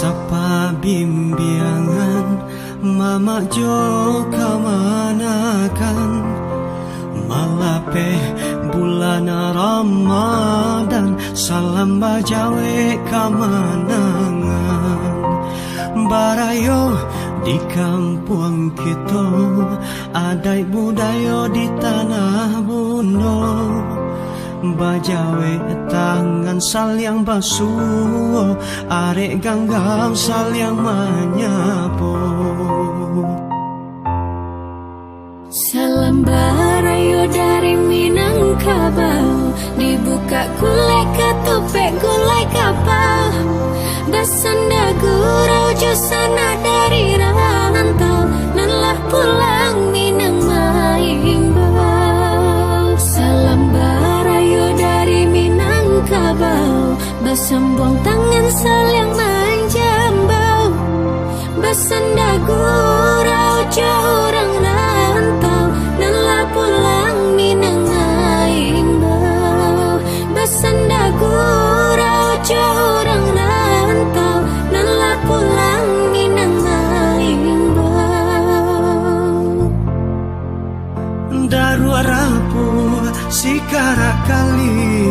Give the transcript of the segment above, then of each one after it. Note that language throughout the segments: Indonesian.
Sapa bimbingan mama jo kamanakan malape bulan Ramadan salam bajawe kamanangan barayo di kampung kita adai budaya di tanah bundo bajawe tangan saling basuh arek ganggang saling menyapu salam barayo dari Minangkabau dibuka gulai ketupek gulai kapal basanda gurau jusana dari rantau nanlah pulang Minang Maimbau salam barayo dari Minangkabau basambung tangan saling manjambau basanda gurau jorang rantau nanlah pulang Minang Maimbau basanda gurau jorang rantau nanlah pulang Minang Maimbau daru rapu sikara kali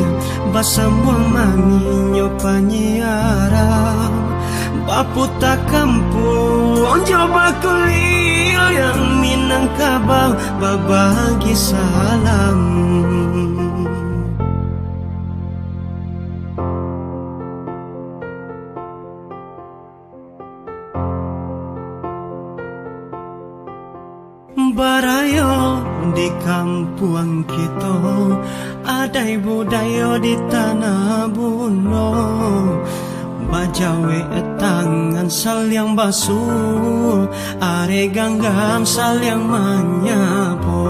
basambung manginyo panyiaran baputa kampung coba kuliah yang Minangkabau babagi salam barayo di kampung kita adai budaya di tanah buno bajawe tangan saling basuh are ganggang saling menyapu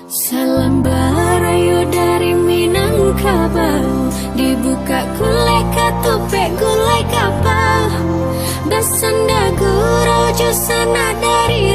salam barayo dari Minangkabau dibuka gulai ketupek gulai kapal basanda gurau jusana dari